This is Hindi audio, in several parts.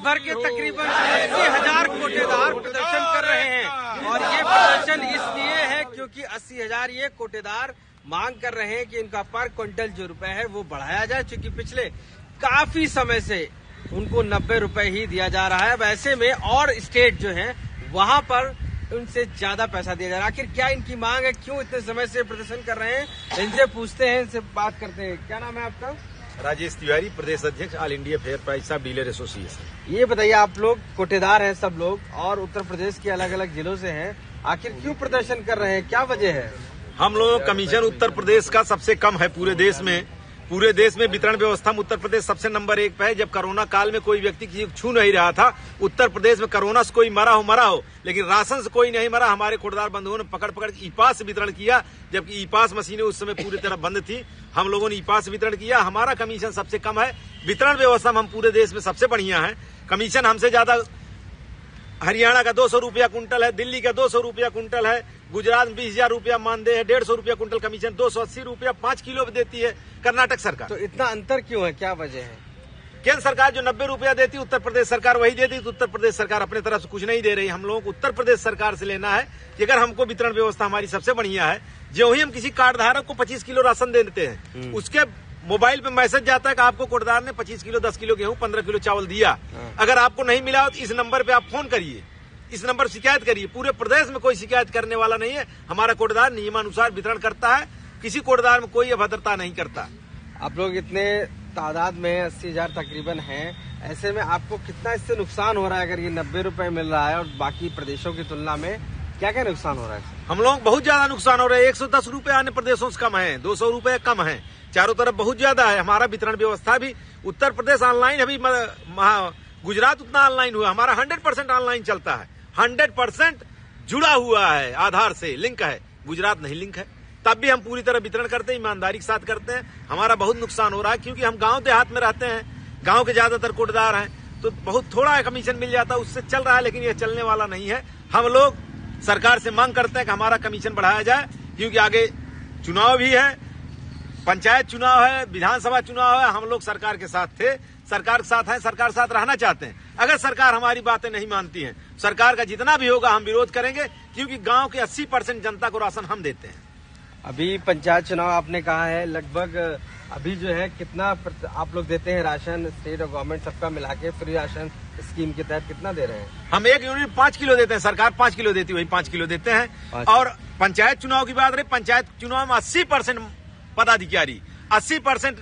भर के तकरीबन 80,000 कोटेदार प्रदर्शन कर रहे हैं और ये प्रदर्शन इसलिए है क्योंकि 80,000 ये कोटेदार मांग कर रहे हैं कि इनका पर क्विंटल जो रुपए है वो बढ़ाया जाए, क्योंकि पिछले काफी समय से उनको 90 रुपए ही दिया जा रहा है। वैसे में और स्टेट जो है वहां पर उनसे ज्यादा पैसा दिया जा रहा है। आखिर क्या इनकी मांग है, क्यों इतने समय से प्रदर्शन कर रहे हैं, इनसे पूछते हैं, इनसे बात करते हैं। क्या नाम है आपका? राजेश तिवारी, प्रदेश अध्यक्ष all India fair price of dealer association. ये बताइए, आप लोग कोटेदार हैं सब लोग और उत्तर प्रदेश के अलग अलग जिलों से हैं, आखिर क्यों प्रदर्शन कर रहे हैं, क्या वजह है? हम लोगों कमीशन उत्तर प्रदेश का सबसे कम है पूरे देश में। पूरे देश में वितरण व्यवस्था में उत्तर प्रदेश सबसे नंबर 1 पे है। जब कोरोना काल में कोई व्यक्ति किसी को छू नहीं रहा था, उत्तर प्रदेश में कोरोना से कोई मरा हो, लेकिन राशन से कोई नहीं मरा। हमारे कोटेदार बंधुओं ने पकड़ ई पास वितरण किया, जबकि ई पास मशीनें उस समय पूरी तरह बंद थी। हम लोगों ने ई पास वितरण किया। हमारा कमीशन सबसे कम है। वितरण व्यवस्था में हम पूरे देश में सबसे बढ़िया है। कमीशन हमसे ज्यादा हरियाणा का 200 रुपया कुंटल है, दिल्ली का 200 रुपया कुंटल है, गुजरात में 20,000 रुपया मानदेय है, 150 रुपया कुंटल कमीशन, 280 रुपया 5 किलो देती है कर्नाटक सरकार। तो इतना अंतर क्यों है, क्या वजह है? केंद्र सरकार जो 90 रुपया देती, उत्तर प्रदेश सरकार वही देती। तो उत्तर प्रदेश सरकार अपने तरफ से कुछ नहीं दे रही। हम लोगों को उत्तर प्रदेश सरकार से लेना है कि अगर हमको वितरण व्यवस्था हमारी सबसे बढ़िया है, जो ही हम किसी कार्ड धारक को 25 किलो राशन दे देते हैं, उसके मोबाइल पे मैसेज जाता है कि आपको कोटेदार ने 25 किलो, 10 किलो गेहूं, 15 किलो चावल दिया। अगर आपको नहीं मिला तो इस नंबर पे आप फोन करिए, इस नंबर शिकायत करिए। पूरे प्रदेश में कोई शिकायत करने वाला नहीं है। हमारा कोटेदार नियमानुसार वितरण करता है, किसी कोटेदार में कोई अभद्रता नहीं करता। आप लोग इतने तादाद में 80,000 तकरीबन हैं, ऐसे में आपको कितना इससे नुकसान हो रहा है? अगर ये 90 रुपए मिल रहा है और बाकी प्रदेशों की तुलना में क्या क्या नुकसान हो रहा है? हम लोग बहुत ज्यादा नुकसान हो रहा है। 110 रुपए अन्य प्रदेशों से कम है, 200 रुपए कम है, चारों तरफ बहुत ज्यादा है। हमारा वितरण व्यवस्था भी उत्तर प्रदेश ऑनलाइन, अभी गुजरात उतना ऑनलाइन हुआ, हमारा 100% ऑनलाइन चलता है, 100% जुड़ा हुआ है, आधार से लिंक है। गुजरात नहीं लिंक है, तब भी हम पूरी तरह वितरण करते हैं, ईमानदारी के साथ करते हैं। हमारा बहुत नुकसान हो रहा है क्योंकि हम गांव देहात में रहते हैं, गांव के ज्यादातर कोटेदार हैं, तो बहुत थोड़ा कमीशन मिल जाता है, उससे चल रहा है। लेकिन ये चलने वाला नहीं है। हम लोग सरकार से मांग करते हैं कि हमारा कमीशन बढ़ाया जाए, क्योंकि आगे चुनाव भी है, पंचायत चुनाव है, विधानसभा चुनाव है। हम लोग सरकार के साथ थे, सरकार के साथ हैं, सरकार के साथ रहना चाहते हैं। अगर सरकार हमारी बातें नहीं मानती है, सरकार का जितना भी होगा हम विरोध करेंगे, क्योंकि गांव के 80% जनता को राशन हम देते हैं। अभी पंचायत चुनाव आपने कहा है, लगभग अभी जो है कितना आप लोग देते हैं राशन? स्टेट और गवर्नमेंट सबका मिला के फ्री राशन स्कीम के तहत कितना दे रहे हैं? हम एक यूनिट 5 किलो देते हैं, सरकार 5 किलो देती है, वही 5 किलो देते हैं। अच्छा। और पंचायत चुनाव की बात रही, पंचायत चुनाव में 80% पदाधिकारी, 80%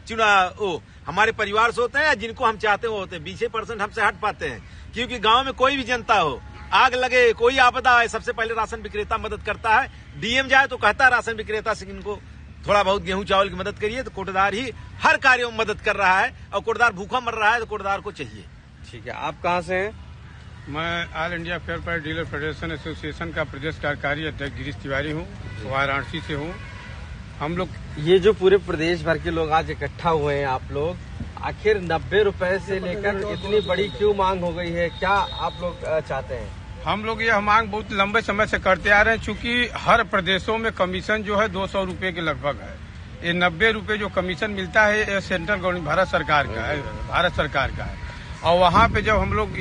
चुनाव हमारे परिवार से होते हैं, जिनको हम चाहते हो होते हैं। 20% हमसे हट पाते हैं, क्योंकि गांव में कोई भी जनता हो, आग लगे, कोई आपदा आए, सबसे पहले राशन विक्रेता मदद करता है। डीएम जाए तो कहता है राशन विक्रेता से इनको थोड़ा बहुत गेहूं चावल की मदद करिए। तो कोटेदार ही हर कार्यों में मदद कर रहा है, और कोटेदार भूखा मर रहा है तो कोटेदार को चाहिए। ठीक है, आप कहाँ से हैं? मैं all India fair price dealer federation association का प्रदेश कार्यकारी अध्यक्ष गिरीश तिवारी हूँ, वाराणसी से हूँ। हम लोग ये जो पूरे प्रदेश भर के लोग आज इकट्ठा हुए हैं, आप लोग आखिर 90 रुपए से लेकर इतनी बड़ी क्यों मांग हो गई है, क्या आप लोग चाहते हैं? हम लोग यह मांग बहुत लंबे समय से करते आ रहे हैं, चूंकि हर प्रदेशों में कमीशन जो है 200 रुपए के लगभग है। ये 90 रुपए जो कमीशन मिलता है ये सेंट्रल गवर्नमेंट भारत सरकार का है। और वहाँ पे जब हम लोग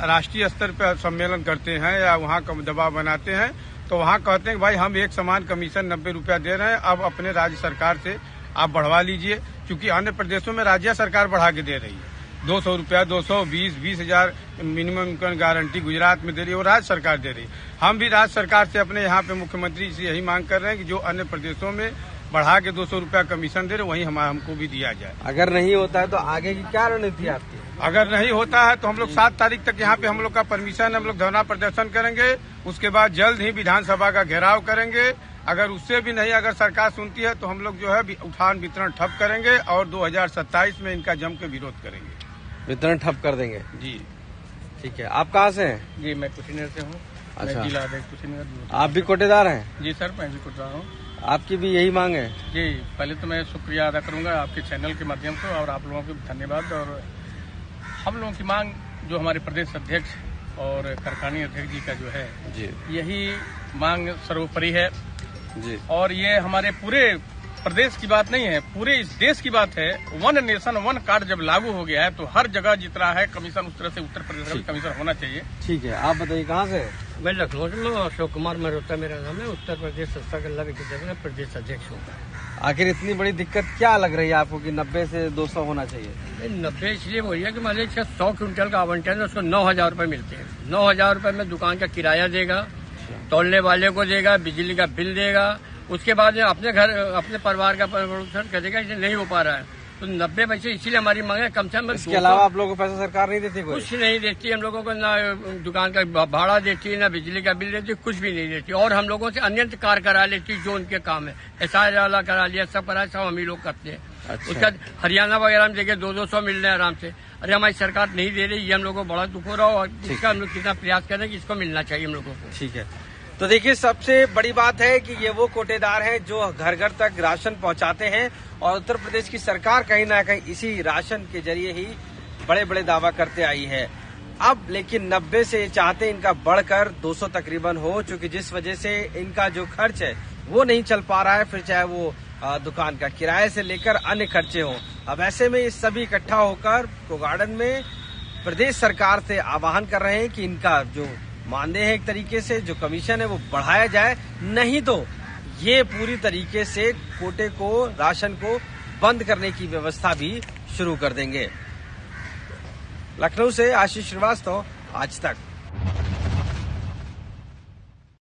राष्ट्रीय स्तर पर सम्मेलन करते हैं या वहाँ का दबाव बनाते हैं, तो वहाँ कहते हैं कि भाई हम एक समान कमीशन 90 रुपया दे रहे हैं, अब अपने राज्य सरकार से आप बढ़वा लीजिए, क्योंकि अन्य प्रदेशों में राज्य सरकार बढ़ा के दे रही है। 200 रुपया, 220,000 मिनिमम इनकम गारंटी गुजरात में दे रही है, वो राज्य सरकार दे रही है। हम भी राज्य सरकार से अपने यहाँ पे मुख्यमंत्री से यही मांग कर रहे हैं कि जो अन्य प्रदेशों में बढ़ा के 200 रुपया कमीशन दे रहे, वही हमको भी दिया जाए। अगर नहीं होता है तो आगे की क्या रणनीति आपकी? अगर नहीं होता है तो हम लोग 7 तारीख तक यहाँ पे हम लोग का परमिशन, हम लोग धरना प्रदर्शन करेंगे। उसके बाद जल्द ही विधानसभा का घेराव करेंगे। अगर उससे भी नहीं, अगर सरकार सुनती है तो हम लोग जो है उठान वितरण ठप करेंगे और 2027 में इनका जम के विरोध करेंगे। वितरण ठप कर देंगे जी। ठीक है, आप कहाँ से हैं? जी, मैं कुशीनगर से हूँ। अच्छा, जिला कुशीनगर। आप भी कोटेदार हैं? जी सर, मैं भी कोटेदार हूँ। आपकी भी यही मांग है? जी, पहले तो मैं शुक्रिया अदा करूंगा आपके चैनल के माध्यम से, और आप लोगों को धन्यवाद। और हम लोगों की मांग जो हमारे प्रदेश अध्यक्ष और कार्यकारिणी अध्यक्ष जी का जो है जी, यही मांग सर्वोपरि है जी। और ये हमारे पूरे प्रदेश की बात नहीं है, पूरे इस देश की बात है। वन नेशन वन कार्ड जब लागू हो गया है तो हर जगह जितना है कमीशन उस तरह से उत्तर प्रदेश का भी कमीशन होना चाहिए। ठीक है, आप बताइए कहाँ से? मैं लखनऊ से अशोक कुमार मल्होत्रा मेरा नाम है। उत्तर प्रदेश सस्ता गल्ला विक्रेता में प्रदेश अध्यक्ष हूँ। आखिर इतनी बड़ी दिक्कत क्या लग रही है आपको कि 90 से 200 होना चाहिए? 90 इसलिए हो रही है कि मान लीजिए 100 क्विंटल का आवंटन है, उसको 9,000 रुपये मिलते हैं। 9,000 रुपये में दुकान का किराया देगा, तोलने वाले को देगा, बिजली का बिल देगा, उसके बाद अपने घर अपने परिवार का भरण करेगा। इसे नहीं हो पा रहा है तो 90 पैसे इसीलिए हमारी मांग है कम से कम। इसके अलावा आप लोगों को पैसा सरकार नहीं देती? कुछ नहीं देती हम लोगों को, ना दुकान का भाड़ा देती है, ना बिजली का बिल देती, कुछ भी नहीं देती। और हम लोगों से अन्य कार्य करा लेती जो उनके काम है, SR वाला करा लिया, सब करा, सब हम ही लोग करते हैं। अच्छा। उसका हरियाणा वगैरह में देखिए 200 मिल रहे हैं आराम से। अरे हमारी सरकार नहीं दे रही, ये हम लोगों को बड़ा दुख हो रहा हो और इसका हम लोग कितना प्रयास करें कि इसको मिलना चाहिए हम लोगों को। ठीक है, तो देखिए सबसे बड़ी बात है कि ये वो कोटेदार हैं जो घर घर तक राशन पहुंचाते हैं और उत्तर प्रदेश की सरकार कहीं ना कहीं इसी राशन के जरिए ही बड़े बड़े दावा करते आई है। अब लेकिन 90 से चाहते इनका बढ़कर 200 तकरीबन हो, चूंकि जिस वजह से इनका जो खर्च है वो नहीं चल पा रहा है, फिर चाहे वो दुकान का किराए से लेकर अन्य खर्चे हों। अब ऐसे में ये सभी इकट्ठा होकर प्रो गार्डन में प्रदेश सरकार से आह्वान कर रहे हैं कि इनका जो मानदेय है एक तरीके से जो कमीशन है वो बढ़ाया जाए, नहीं तो ये पूरी तरीके से कोटे को राशन को बंद करने की व्यवस्था भी शुरू कर देंगे। लखनऊ से आशीष श्रीवास्तव, आज तक।